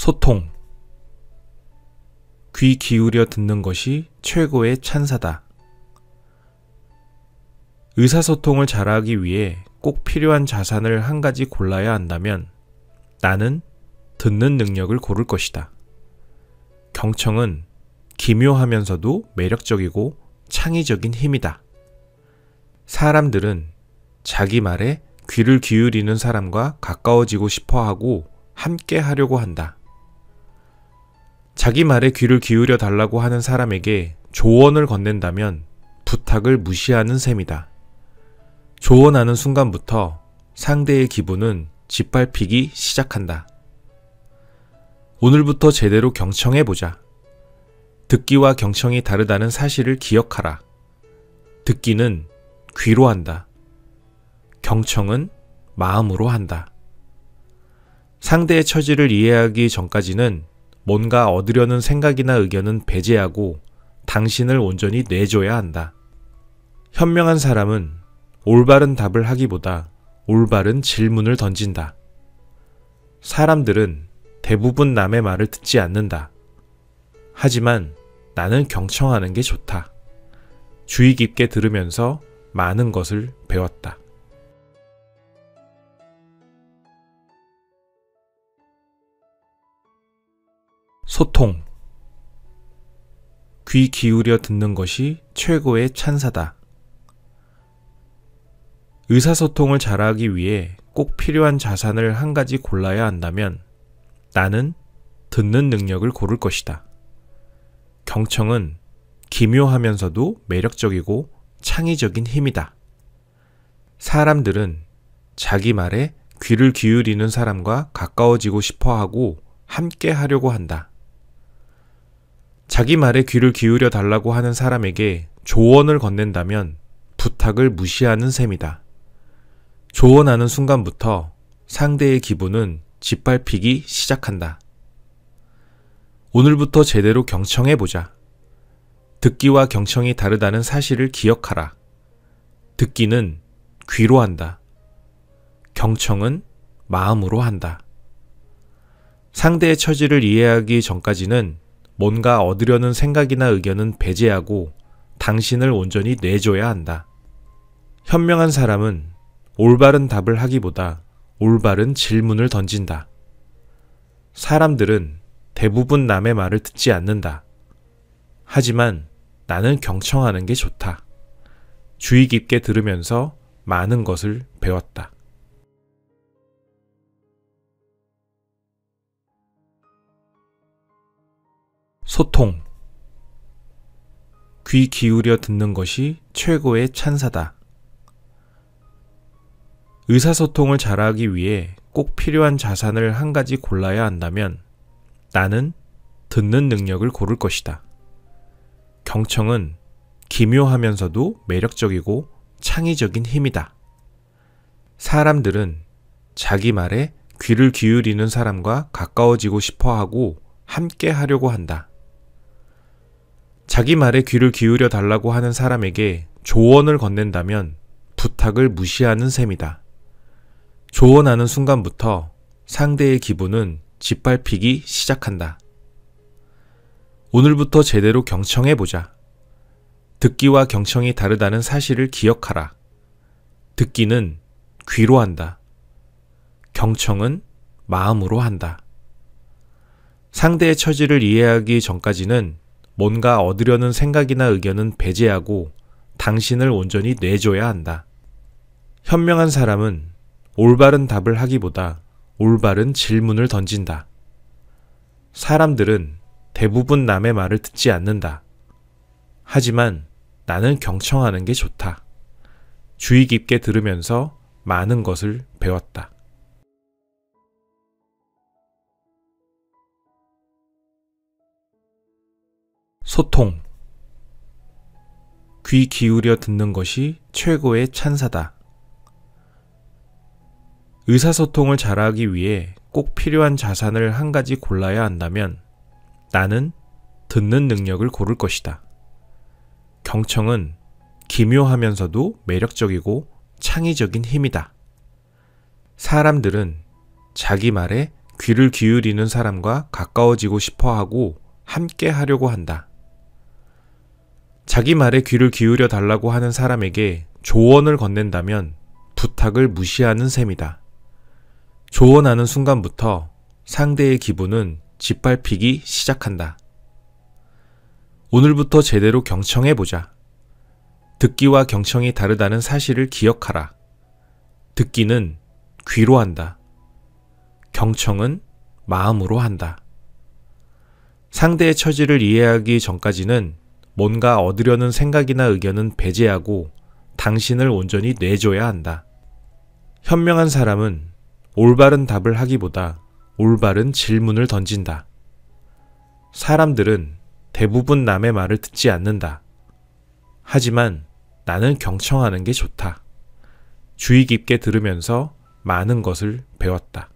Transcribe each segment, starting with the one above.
소통. 귀 기울여 듣는 것이 최고의 찬사다. 의사소통을 잘하기 위해 꼭 필요한 자산을 한 가지 골라야 한다면 나는 듣는 능력을 고를 것이다. 경청은 기묘하면서도 매력적이고 창의적인 힘이다. 사람들은 자기 말에 귀를 기울이는 사람과 가까워지고 싶어 하고 함께 하려고 한다. 자기 말에 귀를 기울여 달라고 하는 사람에게 조언을 건넨다면 부탁을 무시하는 셈이다. 조언하는 순간부터 상대의 기분은 짓밟히기 시작한다. 오늘부터 제대로 경청해보자. 듣기와 경청이 다르다는 사실을 기억하라. 듣기는 귀로 한다. 경청은 마음으로 한다. 상대의 처지를 이해하기 전까지는 뭔가 얻으려는 생각이나 의견은 배제하고 당신을 온전히 내줘야 한다. 현명한 사람은 올바른 답을 하기보다 올바른 질문을 던진다. 사람들은 대부분 남의 말을 듣지 않는다. 하지만 나는 경청하는 게 좋다. 주의 깊게 들으면서 많은 것을 배웠다. 소통. 귀 기울여 듣는 것이 최고의 찬사다. 의사소통을 잘하기 위해 꼭 필요한 자산을 한 가지 골라야 한다면 나는 듣는 능력을 고를 것이다. 경청은 기묘하면서도 매력적이고 창의적인 힘이다. 사람들은 자기 말에 귀를 기울이는 사람과 가까워지고 싶어 하고 함께 하려고 한다. 자기 말에 귀를 기울여 달라고 하는 사람에게 조언을 건넨다면 부탁을 무시하는 셈이다. 조언하는 순간부터 상대의 기분은 짓밟히기 시작한다. 오늘부터 제대로 경청해보자. 듣기와 경청이 다르다는 사실을 기억하라. 듣기는 귀로 한다. 경청은 마음으로 한다. 상대의 처지를 이해하기 전까지는 뭔가 얻으려는 생각이나 의견은 배제하고 당신을 온전히 내줘야 한다. 현명한 사람은 올바른 답을 하기보다 올바른 질문을 던진다. 사람들은 대부분 남의 말을 듣지 않는다. 하지만 나는 경청하는 게 좋다. 주의 깊게 들으면서 많은 것을 배웠다. 소통. 귀 기울여 듣는 것이 최고의 찬사다. 의사소통을 잘하기 위해 꼭 필요한 자산을 한 가지 골라야 한다면 나는 듣는 능력을 고를 것이다. 경청은 기묘하면서도 매력적이고 창의적인 힘이다. 사람들은 자기 말에 귀를 기울이는 사람과 가까워지고 싶어 하고 함께 하려고 한다. 자기 말에 귀를 기울여 달라고 하는 사람에게 조언을 건넨다면 부탁을 무시하는 셈이다. 조언하는 순간부터 상대의 기분은 짓밟히기 시작한다. 오늘부터 제대로 경청해보자. 듣기와 경청이 다르다는 사실을 기억하라. 듣기는 귀로 한다. 경청은 마음으로 한다. 상대의 처지를 이해하기 전까지는 뭔가 얻으려는 생각이나 의견은 배제하고 당신을 온전히 내줘야 한다. 현명한 사람은 올바른 답을 하기보다 올바른 질문을 던진다. 사람들은 대부분 남의 말을 듣지 않는다. 하지만 나는 경청하는 게 좋다. 주의 깊게 들으면서 많은 것을 배웠다. 소통. 귀 기울여 듣는 것이 최고의 찬사다. 의사소통을 잘하기 위해 꼭 필요한 자산을 한 가지 골라야 한다면 나는 듣는 능력을 고를 것이다. 경청은 기묘하면서도 매력적이고 창의적인 힘이다. 사람들은 자기 말에 귀를 기울이는 사람과 가까워지고 싶어 하고 함께 하려고 한다. 자기 말에 귀를 기울여 달라고 하는 사람에게 조언을 건넨다면 부탁을 무시하는 셈이다. 조언하는 순간부터 상대의 기분은 짓밟히기 시작한다. 오늘부터 제대로 경청해보자. 듣기와 경청이 다르다는 사실을 기억하라. 듣기는 귀로 한다. 경청은 마음으로 한다. 상대의 처지를 이해하기 전까지는 뭔가 얻으려는 생각이나 의견은 배제하고 당신을 온전히 내줘야 한다. 현명한 사람은 올바른 답을 하기보다 올바른 질문을 던진다. 사람들은 대부분 남의 말을 듣지 않는다. 하지만 나는 경청하는 게 좋다. 주의 깊게 들으면서 많은 것을 배웠다.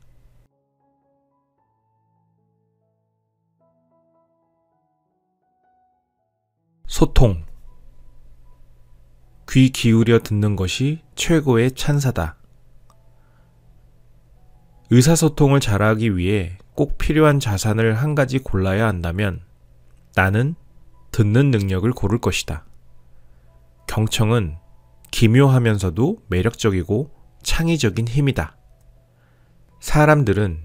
소통. 귀 기울여 듣는 것이 최고의 찬사다. 의사소통을 잘하기 위해 꼭 필요한 자산을 한 가지 골라야 한다면 나는 듣는 능력을 고를 것이다. 경청은 기묘하면서도 매력적이고 창의적인 힘이다. 사람들은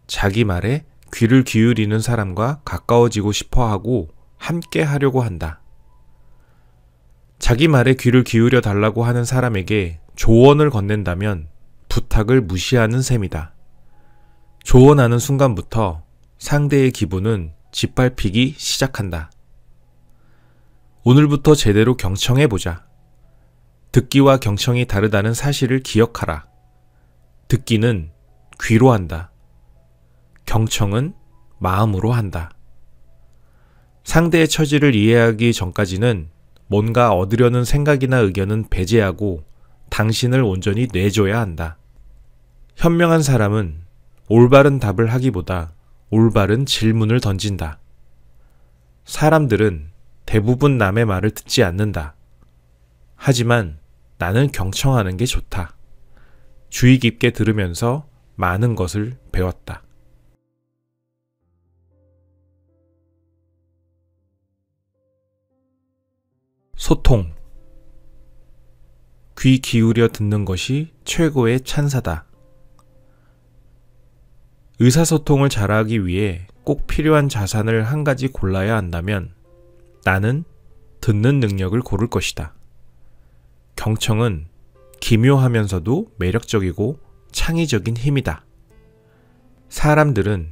자기 말에 귀를 기울이는 사람과 가까워지고 싶어 하고 함께 하려고 한다. 자기 말에 귀를 기울여 달라고 하는 사람에게 조언을 건넨다면 부탁을 무시하는 셈이다. 조언하는 순간부터 상대의 기분은 짓밟히기 시작한다. 오늘부터 제대로 경청해보자. 듣기와 경청이 다르다는 사실을 기억하라. 듣기는 귀로 한다. 경청은 마음으로 한다. 상대의 처지를 이해하기 전까지는 뭔가 얻으려는 생각이나 의견은 배제하고 당신을 온전히 내줘야 한다. 현명한 사람은 올바른 답을 하기보다 올바른 질문을 던진다. 사람들은 대부분 남의 말을 듣지 않는다. 하지만 나는 경청하는 게 좋다. 주의 깊게 들으면서 많은 것을 배웠다. 소통. 귀 기울여 듣는 것이 최고의 찬사다. 의사소통을 잘하기 위해 꼭 필요한 자산을 한 가지 골라야 한다면 나는 듣는 능력을 고를 것이다. 경청은 기묘하면서도 매력적이고 창의적인 힘이다. 사람들은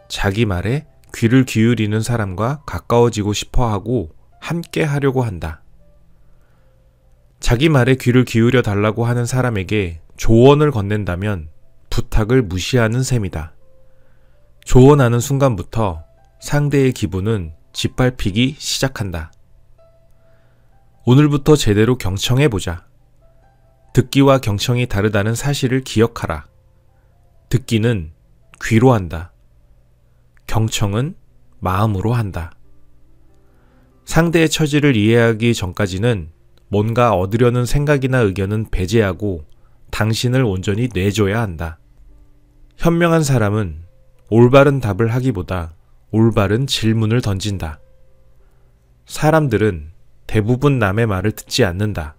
자기 말에 귀를 기울이는 사람과 가까워지고 싶어 하고 함께 하려고 한다. 자기 말에 귀를 기울여 달라고 하는 사람에게 조언을 건넨다면 부탁을 무시하는 셈이다. 조언하는 순간부터 상대의 기분은 짓밟히기 시작한다. 오늘부터 제대로 경청해보자. 듣기와 경청이 다르다는 사실을 기억하라. 듣기는 귀로 한다. 경청은 마음으로 한다. 상대의 처지를 이해하기 전까지는 뭔가 얻으려는 생각이나 의견은 배제하고 당신을 온전히 내줘야 한다. 현명한 사람은 올바른 답을 하기보다 올바른 질문을 던진다. 사람들은 대부분 남의 말을 듣지 않는다.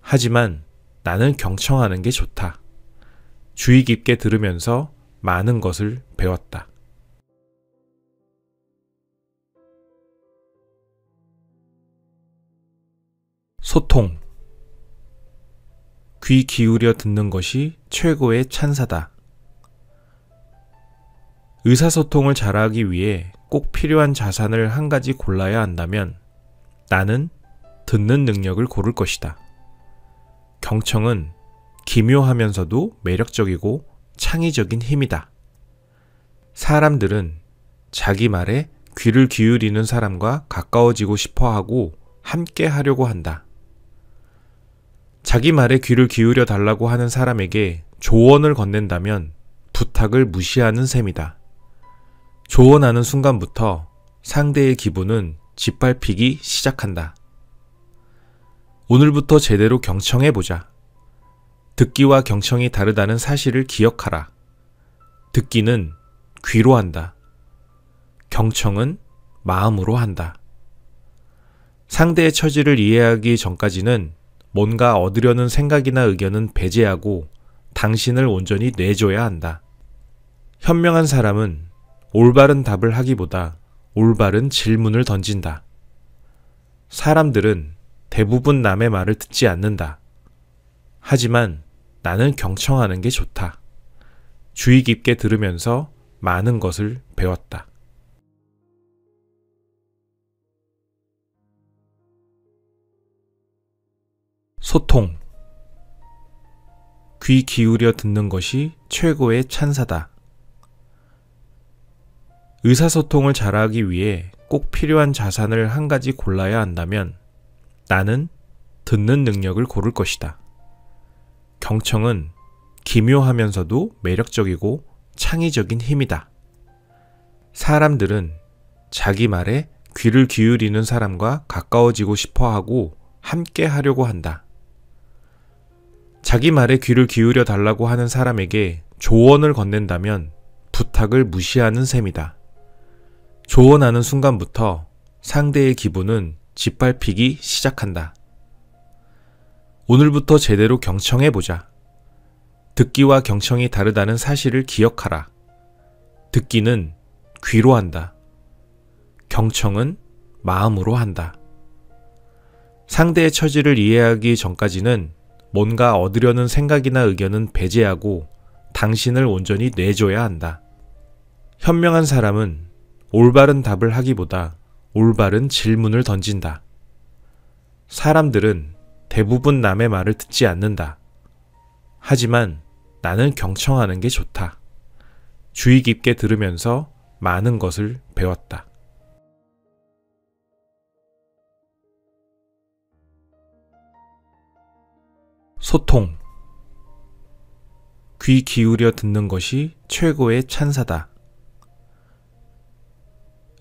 하지만 나는 경청하는 게 좋다. 주의 깊게 들으면서 많은 것을 배웠다. 소통. 귀 기울여 듣는 것이 최고의 찬사다. 의사소통을 잘하기 위해 꼭 필요한 자산을 한 가지 골라야 한다면 나는 듣는 능력을 고를 것이다. 경청은 기묘하면서도 매력적이고 창의적인 힘이다. 사람들은 자기 말에 귀를 기울이는 사람과 가까워지고 싶어 하고 함께 하려고 한다. 자기 말에 귀를 기울여 달라고 하는 사람에게 조언을 건넨다면 부탁을 무시하는 셈이다. 조언하는 순간부터 상대의 기분은 짓밟히기 시작한다. 오늘부터 제대로 경청해보자. 듣기와 경청이 다르다는 사실을 기억하라. 듣기는 귀로 한다. 경청은 마음으로 한다. 상대의 처지를 이해하기 전까지는 뭔가 얻으려는 생각이나 의견은 배제하고 당신을 온전히 내줘야 한다. 현명한 사람은 올바른 답을 하기보다 올바른 질문을 던진다. 사람들은 대부분 남의 말을 듣지 않는다. 하지만 나는 경청하는 게 좋다. 주의 깊게 들으면서 많은 것을 배웠다. 소통. 귀 기울여 듣는 것이 최고의 찬사다. 의사소통을 잘하기 위해 꼭 필요한 자산을 한 가지 골라야 한다면 나는 듣는 능력을 고를 것이다. 경청은 기묘하면서도 매력적이고 창의적인 힘이다. 사람들은 자기 말에 귀를 기울이는 사람과 가까워지고 싶어 하고 함께 하려고 한다. 자기 말에 귀를 기울여 달라고 하는 사람에게 조언을 건넨다면 부탁을 무시하는 셈이다. 조언하는 순간부터 상대의 기분은 짓밟히기 시작한다. 오늘부터 제대로 경청해보자. 듣기와 경청이 다르다는 사실을 기억하라. 듣기는 귀로 한다. 경청은 마음으로 한다. 상대의 처지를 이해하기 전까지는 뭔가 얻으려는 생각이나 의견은 배제하고 당신을 온전히 내줘야 한다. 현명한 사람은 올바른 답을 하기보다 올바른 질문을 던진다. 사람들은 대부분 남의 말을 듣지 않는다. 하지만 나는 경청하는 게 좋다. 주의 깊게 들으면서 많은 것을 배웠다. 소통. 귀 기울여 듣는 것이 최고의 찬사다.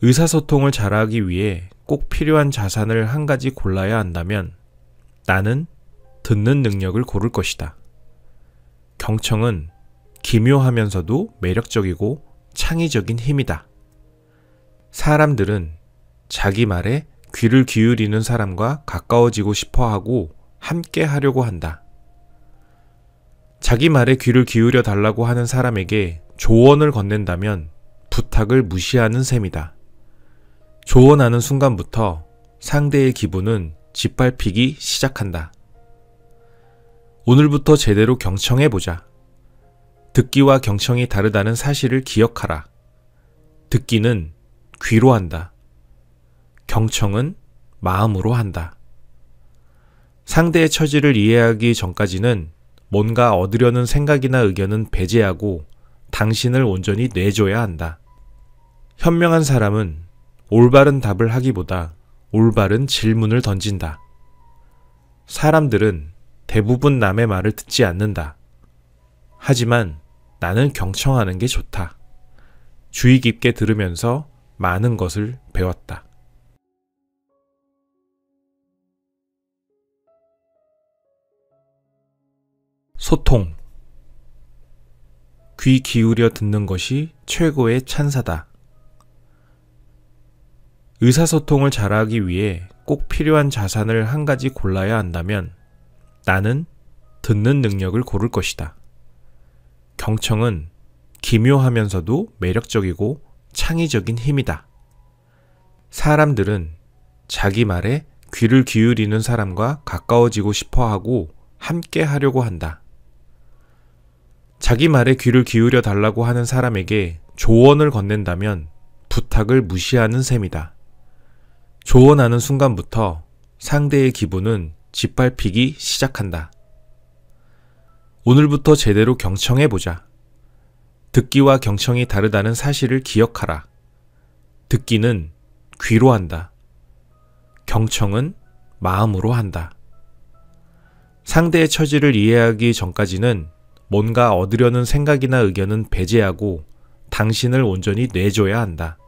의사소통을 잘하기 위해 꼭 필요한 자산을 한 가지 골라야 한다면 나는 듣는 능력을 고를 것이다. 경청은 기묘하면서도 매력적이고 창의적인 힘이다. 사람들은 자기 말에 귀를 기울이는 사람과 가까워지고 싶어 하고 함께 하려고 한다. 자기 말에 귀를 기울여 달라고 하는 사람에게 조언을 건넨다면 부탁을 무시하는 셈이다. 조언하는 순간부터 상대의 기분은 짓밟히기 시작한다. 오늘부터 제대로 경청해보자. 듣기와 경청이 다르다는 사실을 기억하라. 듣기는 귀로 한다. 경청은 마음으로 한다. 상대의 처지를 이해하기 전까지는 뭔가 얻으려는 생각이나 의견은 배제하고 당신을 온전히 내줘야 한다. 현명한 사람은 올바른 답을 하기보다 올바른 질문을 던진다. 사람들은 대부분 남의 말을 듣지 않는다. 하지만 나는 경청하는 게 좋다. 주의 깊게 들으면서 많은 것을 배웠다. 소통. 귀 기울여 듣는 것이 최고의 찬사다. 의사소통을 잘하기 위해 꼭 필요한 자산을 한 가지 골라야 한다면 나는 듣는 능력을 고를 것이다. 경청은 기묘하면서도 매력적이고 창의적인 힘이다. 사람들은 자기 말에 귀를 기울이는 사람과 가까워지고 싶어 하고 함께 하려고 한다. 자기 말에 귀를 기울여 달라고 하는 사람에게 조언을 건넨다면 부탁을 무시하는 셈이다. 조언하는 순간부터 상대의 기분은 짓밟히기 시작한다. 오늘부터 제대로 경청해보자. 듣기와 경청이 다르다는 사실을 기억하라. 듣기는 귀로 한다. 경청은 마음으로 한다. 상대의 처지를 이해하기 전까지는 뭔가 얻으려는 생각이나 의견은 배제하고 당신을 온전히 내줘야 한다.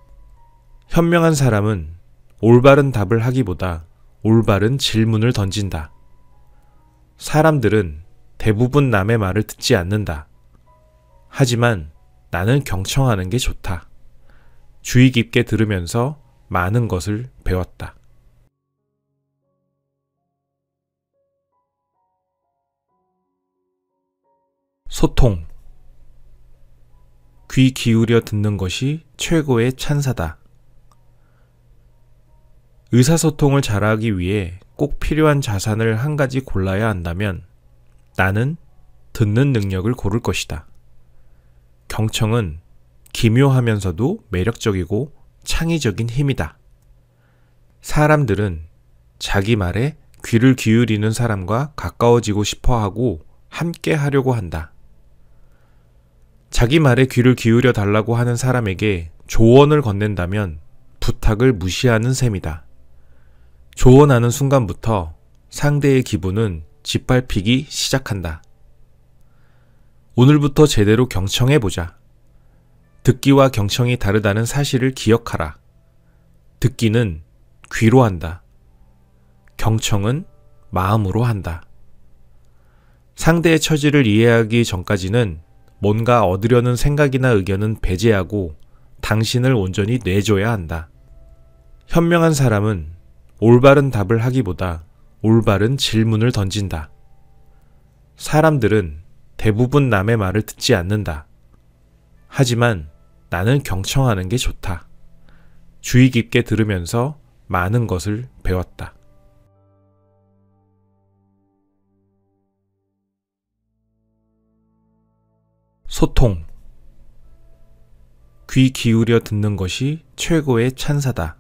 현명한 사람은 올바른 답을 하기보다 올바른 질문을 던진다. 사람들은 대부분 남의 말을 듣지 않는다. 하지만 나는 경청하는 게 좋다. 주의 깊게 들으면서 많은 것을 배웠다. 소통. 귀 기울여 듣는 것이 최고의 찬사다. 의사소통을 잘하기 위해 꼭 필요한 자산을 한 가지 골라야 한다면 나는 듣는 능력을 고를 것이다. 경청은 기묘하면서도 매력적이고 창의적인 힘이다. 사람들은 자기 말에 귀를 기울이는 사람과 가까워지고 싶어 하고 함께 하려고 한다. 자기 말에 귀를 기울여 달라고 하는 사람에게 조언을 건넨다면 부탁을 무시하는 셈이다. 조언하는 순간부터 상대의 기분은 짓밟히기 시작한다. 오늘부터 제대로 경청해보자. 듣기와 경청이 다르다는 사실을 기억하라. 듣기는 귀로 한다. 경청은 마음으로 한다. 상대의 처지를 이해하기 전까지는 뭔가 얻으려는 생각이나 의견은 배제하고 당신을 온전히 내줘야 한다. 현명한 사람은 올바른 답을 하기보다 올바른 질문을 던진다. 사람들은 대부분 남의 말을 듣지 않는다. 하지만 나는 경청하는 게 좋다. 주의 깊게 들으면서 많은 것을 배웠다. 소통. 귀 기울여 듣는 것이 최고의 찬사다.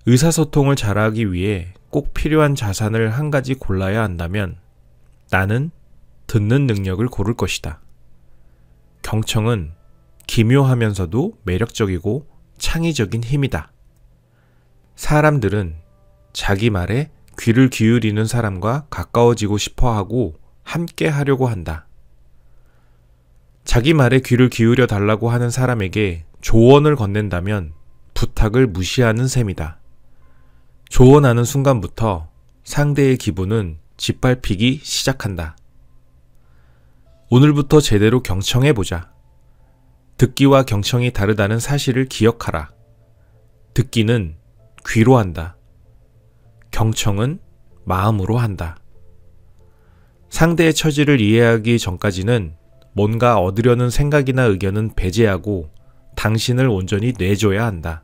의사소통을 잘하기 위해 꼭 필요한 자산을 한 가지 골라야 한다면 나는 듣는 능력을 고를 것이다. 경청은 기묘하면서도 매력적이고 창의적인 힘이다. 사람들은 자기 말에 귀를 기울이는 사람과 가까워지고 싶어 하고 함께 하려고 한다. 자기 말에 귀를 기울여 달라고 하는 사람에게 조언을 건넨다면 부탁을 무시하는 셈이다. 조언하는 순간부터 상대의 기분은 짓밟히기 시작한다. 오늘부터 제대로 경청해보자. 듣기와 경청이 다르다는 사실을 기억하라. 듣기는 귀로 한다. 경청은 마음으로 한다. 상대의 처지를 이해하기 전까지는 뭔가 얻으려는 생각이나 의견은 배제하고 당신을 온전히 내줘야 한다.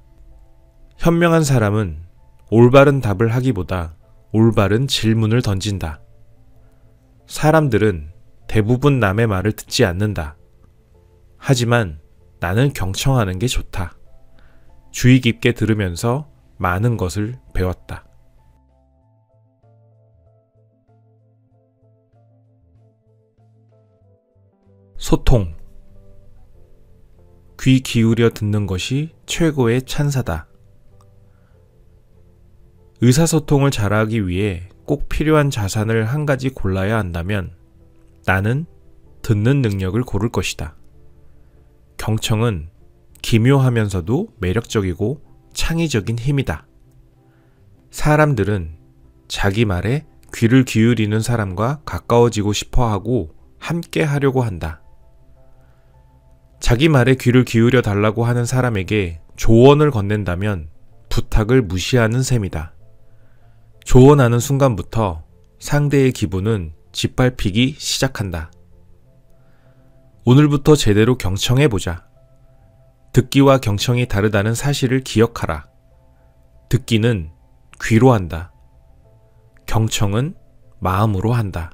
현명한 사람은 올바른 답을 하기보다 올바른 질문을 던진다. 사람들은 대부분 남의 말을 듣지 않는다. 하지만 나는 경청하는 게 좋다. 주의 깊게 들으면서 많은 것을 배웠다. 소통. 귀 기울여 듣는 것이 최고의 찬사다. 의사소통을 잘하기 위해 꼭 필요한 자산을 한 가지 골라야 한다면 나는 듣는 능력을 고를 것이다. 경청은 기묘하면서도 매력적이고 창의적인 힘이다. 사람들은 자기 말에 귀를 기울이는 사람과 가까워지고 싶어 하고 함께 하려고 한다. 자기 말에 귀를 기울여 달라고 하는 사람에게 조언을 건넨다면 부탁을 무시하는 셈이다. 조언하는 순간부터 상대의 기분은 짓밟히기 시작한다. 오늘부터 제대로 경청해보자. 듣기와 경청이 다르다는 사실을 기억하라. 듣기는 귀로 한다. 경청은 마음으로 한다.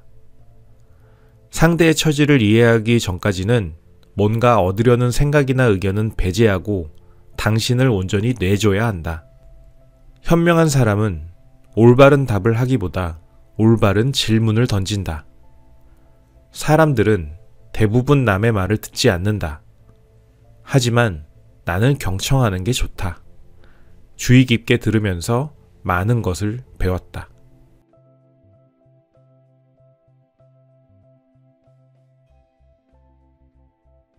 상대의 처지를 이해하기 전까지는 뭔가 얻으려는 생각이나 의견은 배제하고 당신을 온전히 내줘야 한다. 현명한 사람은 올바른 답을 하기보다 올바른 질문을 던진다. 사람들은 대부분 남의 말을 듣지 않는다. 하지만 나는 경청하는 게 좋다. 주의 깊게 들으면서 많은 것을 배웠다.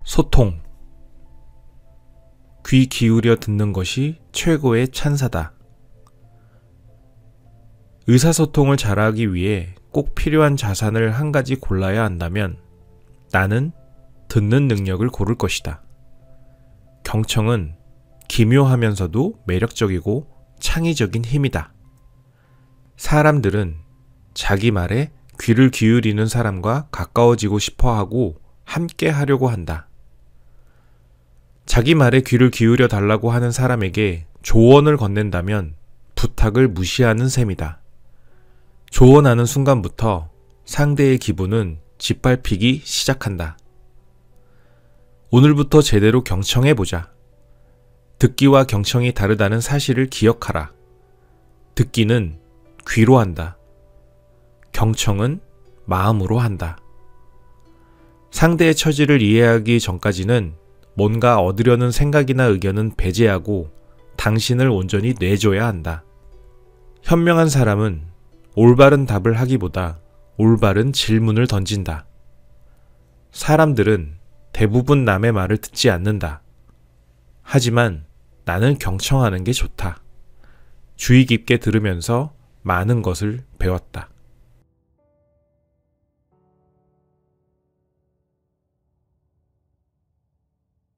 소통. 귀 기울여 듣는 것이 최고의 찬사다. 의사소통을 잘하기 위해 꼭 필요한 자산을 한 가지 골라야 한다면 나는 듣는 능력을 고를 것이다. 경청은 기묘하면서도 매력적이고 창의적인 힘이다. 사람들은 자기 말에 귀를 기울이는 사람과 가까워지고 싶어 하고 함께 하려고 한다. 자기 말에 귀를 기울여 달라고 하는 사람에게 조언을 건넨다면 부탁을 무시하는 셈이다. 조언하는 순간부터 상대의 기분은 짓밟히기 시작한다. 오늘부터 제대로 경청해보자. 듣기와 경청이 다르다는 사실을 기억하라. 듣기는 귀로 한다. 경청은 마음으로 한다. 상대의 처지를 이해하기 전까지는 뭔가 얻으려는 생각이나 의견은 배제하고 당신을 온전히 내줘야 한다. 현명한 사람은 올바른 답을 하기보다 올바른 질문을 던진다. 사람들은 대부분 남의 말을 듣지 않는다. 하지만 나는 경청하는 게 좋다. 주의 깊게 들으면서 많은 것을 배웠다.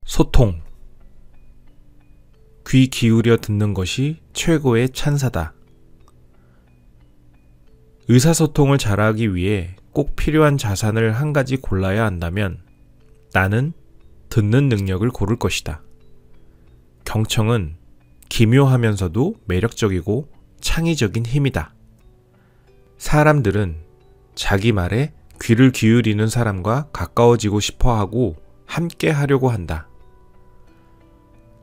소통. 귀 기울여 듣는 것이 최고의 찬사다. 의사소통을 잘하기 위해 꼭 필요한 자산을 한 가지 골라야 한다면 나는 듣는 능력을 고를 것이다. 경청은 기묘하면서도 매력적이고 창의적인 힘이다. 사람들은 자기 말에 귀를 기울이는 사람과 가까워지고 싶어 하고 함께 하려고 한다.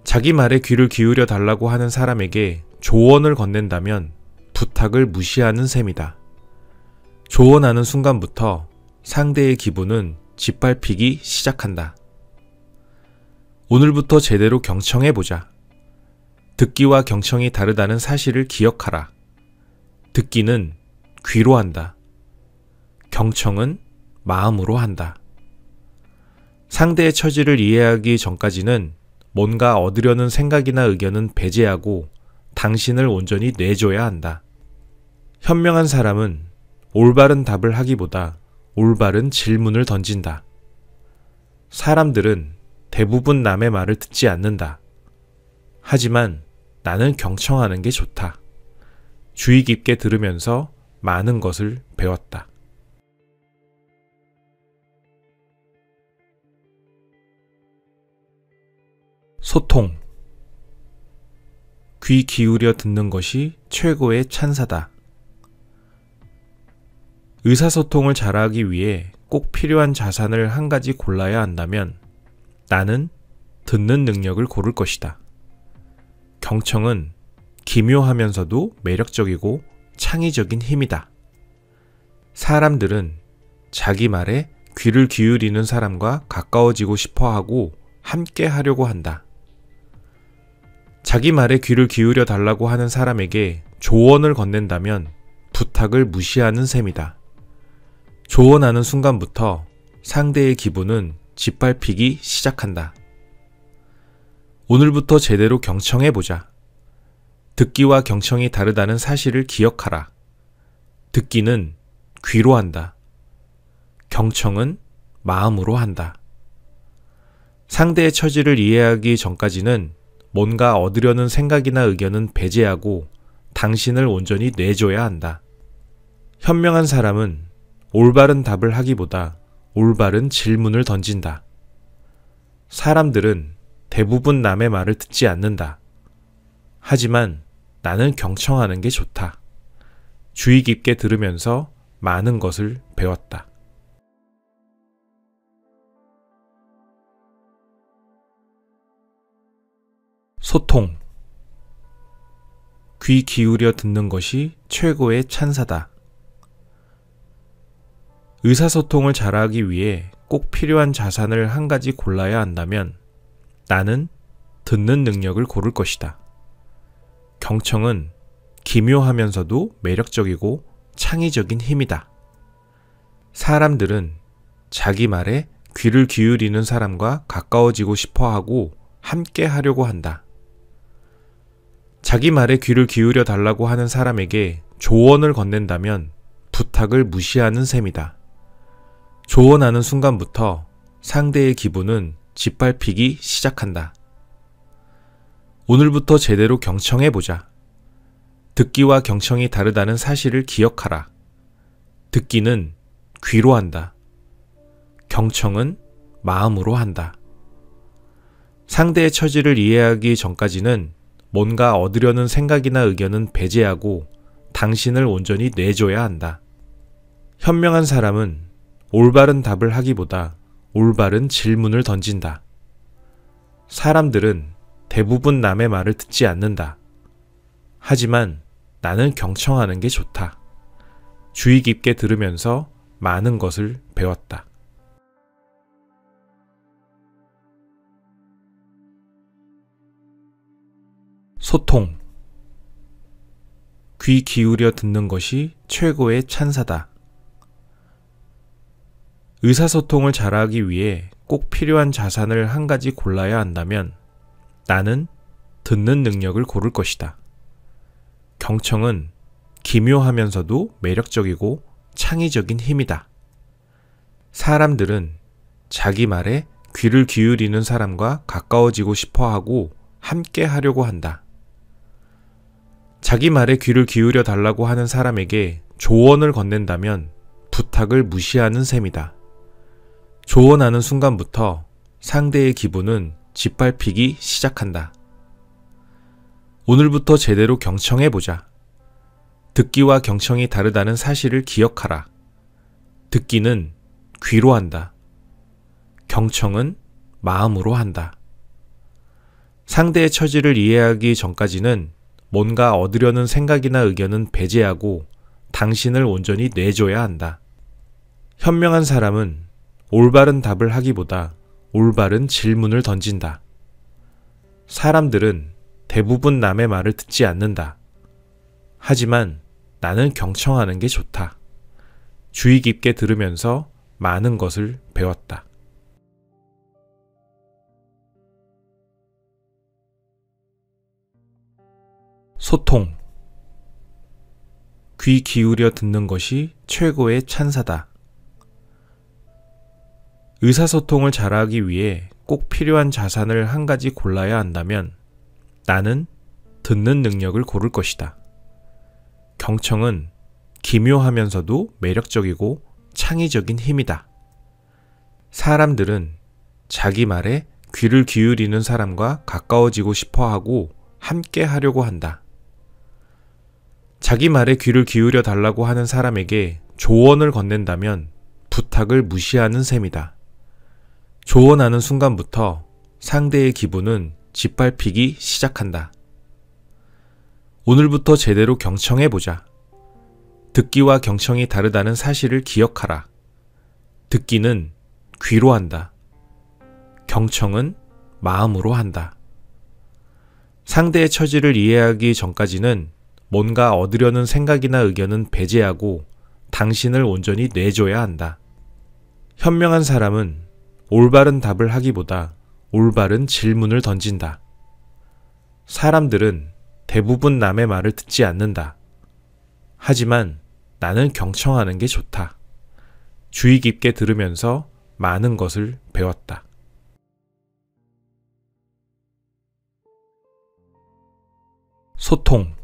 자기 말에 귀를 기울여 달라고 하는 사람에게 조언을 건넨다면 부탁을 무시하는 셈이다. 조언하는 순간부터 상대의 기분은 짓밟히기 시작한다. 오늘부터 제대로 경청해보자. 듣기와 경청이 다르다는 사실을 기억하라. 듣기는 귀로 한다. 경청은 마음으로 한다. 상대의 처지를 이해하기 전까지는 뭔가 얻으려는 생각이나 의견은 배제하고 당신을 온전히 내줘야 한다. 현명한 사람은 올바른 답을 하기보다 올바른 질문을 던진다. 사람들은 대부분 남의 말을 듣지 않는다. 하지만 나는 경청하는 게 좋다. 주의 깊게 들으면서 많은 것을 배웠다. 소통. 귀 기울여 듣는 것이 최고의 찬사다. 의사소통을 잘하기 위해 꼭 필요한 자산을 한 가지 골라야 한다면 나는 듣는 능력을 고를 것이다. 경청은 기묘하면서도 매력적이고 창의적인 힘이다. 사람들은 자기 말에 귀를 기울이는 사람과 가까워지고 싶어 하고 함께 하려고 한다. 자기 말에 귀를 기울여 달라고 하는 사람에게 조언을 건넨다면 부탁을 무시하는 셈이다. 조언하는 순간부터 상대의 기분은 짓밟히기 시작한다. 오늘부터 제대로 경청해보자. 듣기와 경청이 다르다는 사실을 기억하라. 듣기는 귀로 한다. 경청은 마음으로 한다. 상대의 처지를 이해하기 전까지는 뭔가 얻으려는 생각이나 의견은 배제하고 당신을 온전히 내줘야 한다. 현명한 사람은 올바른 답을 하기보다 올바른 질문을 던진다. 사람들은 대부분 남의 말을 듣지 않는다. 하지만 나는 경청하는 게 좋다. 주의 깊게 들으면서 많은 것을 배웠다. 소통. 귀 기울여 듣는 것이 최고의 찬사다. 의사소통을 잘하기 위해 꼭 필요한 자산을 한 가지 골라야 한다면 나는 듣는 능력을 고를 것이다. 경청은 기묘하면서도 매력적이고 창의적인 힘이다. 사람들은 자기 말에 귀를 기울이는 사람과 가까워지고 싶어 하고 함께 하려고 한다. 자기 말에 귀를 기울여 달라고 하는 사람에게 조언을 건넨다면 부탁을 무시하는 셈이다. 조언하는 순간부터 상대의 기분은 짓밟히기 시작한다. 오늘부터 제대로 경청해보자. 듣기와 경청이 다르다는 사실을 기억하라. 듣기는 귀로 한다. 경청은 마음으로 한다. 상대의 처지를 이해하기 전까지는 뭔가 얻으려는 생각이나 의견은 배제하고 당신을 온전히 내줘야 한다. 현명한 사람은 올바른 답을 하기보다 올바른 질문을 던진다. 사람들은 대부분 남의 말을 듣지 않는다. 하지만 나는 경청하는 게 좋다. 주의 깊게 들으면서 많은 것을 배웠다. 소통. 귀 기울여 듣는 것이 최고의 찬사다. 의사소통을 잘하기 위해 꼭 필요한 자산을 한 가지 골라야 한다면 나는 듣는 능력을 고를 것이다. 경청은 기묘하면서도 매력적이고 창의적인 힘이다. 사람들은 자기 말에 귀를 기울이는 사람과 가까워지고 싶어 하고 함께 하려고 한다. 자기 말에 귀를 기울여 달라고 하는 사람에게 조언을 건넨다면 부탁을 무시하는 셈이다. 조언하는 순간부터 상대의 기분은 짓밟히기 시작한다. 오늘부터 제대로 경청해보자. 듣기와 경청이 다르다는 사실을 기억하라. 듣기는 귀로 한다. 경청은 마음으로 한다. 상대의 처지를 이해하기 전까지는 뭔가 얻으려는 생각이나 의견은 배제하고 당신을 온전히 내줘야 한다. 현명한 사람은 올바른 답을 하기보다 올바른 질문을 던진다. 사람들은 대부분 남의 말을 듣지 않는다. 하지만 나는 경청하는 게 좋다. 주의 깊게 들으면서 많은 것을 배웠다. 소통. 귀 기울여 듣는 것이 최고의 찬사다. 의사소통을 잘하기 위해 꼭 필요한 자산을 한 가지 골라야 한다면 나는 듣는 능력을 고를 것이다. 경청은 기묘하면서도 매력적이고 창의적인 힘이다. 사람들은 자기 말에 귀를 기울이는 사람과 가까워지고 싶어 하고 함께 하려고 한다. 자기 말에 귀를 기울여 달라고 하는 사람에게 조언을 건넨다면 부탁을 무시하는 셈이다. 조언하는 순간부터 상대의 기분은 짓밟히기 시작한다. 오늘부터 제대로 경청해보자. 듣기와 경청이 다르다는 사실을 기억하라. 듣기는 귀로 한다. 경청은 마음으로 한다. 상대의 처지를 이해하기 전까지는 뭔가 얻으려는 생각이나 의견은 배제하고 당신을 온전히 내줘야 한다. 현명한 사람은 올바른 답을 하기보다 올바른 질문을 던진다. 사람들은 대부분 남의 말을 듣지 않는다. 하지만 나는 경청하는 게 좋다. 주의 깊게 들으면서 많은 것을 배웠다. 소통.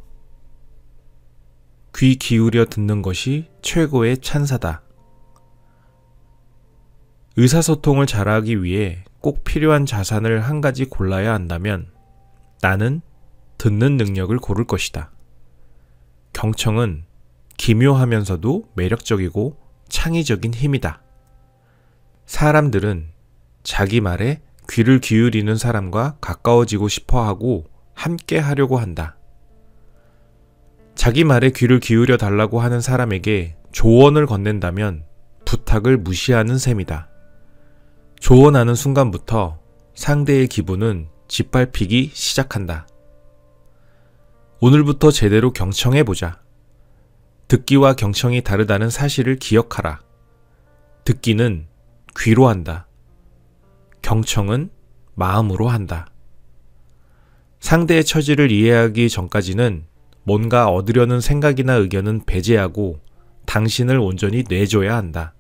귀 기울여 듣는 것이 최고의 찬사다. 의사소통을 잘하기 위해 꼭 필요한 자산을 한 가지 골라야 한다면 나는 듣는 능력을 고를 것이다. 경청은 기묘하면서도 매력적이고 창의적인 힘이다. 사람들은 자기 말에 귀를 기울이는 사람과 가까워지고 싶어 하고 함께 하려고 한다. 현명한 사람은 올바른 답을 하기보다 올바른 질문을 던진다. 사람들은 대부분 남의 말을 듣지 않는다. 하지만 나는 경청하는 게 좋다. 주의 깊게 들으면서 많은 것을 배웠다. 소통. 귀 기울여 듣는 것이 최고의 찬사다. 의사소통을 잘하기 위해 꼭 필요한 자산을 한 가지 골라야 한다면 나는 듣는 능력을 고를 것이다. 경청은 기묘하면서도 매력적이고 창의적인 힘이다. 사람들은 자기 말에 귀를 기울이는 사람과 가까워지고 싶어 하고 함께 하려고 한다. 자기 말에 귀를 기울여 달라고 하는 사람에게 조언을 건넨다면 부탁을 무시하는 셈이다. 조언하는 순간부터 상대의 기분은 짓밟히기 시작한다. 오늘부터 제대로 경청해보자. 듣기와 경청이 다르다는 사실을 기억하라. 듣기는 귀로 한다. 경청은 마음으로 한다. 상대의 처지를 이해하기 전까지는 뭔가 얻으려는 생각이나 의견은 배제하고 당신을 온전히 내줘야 한다.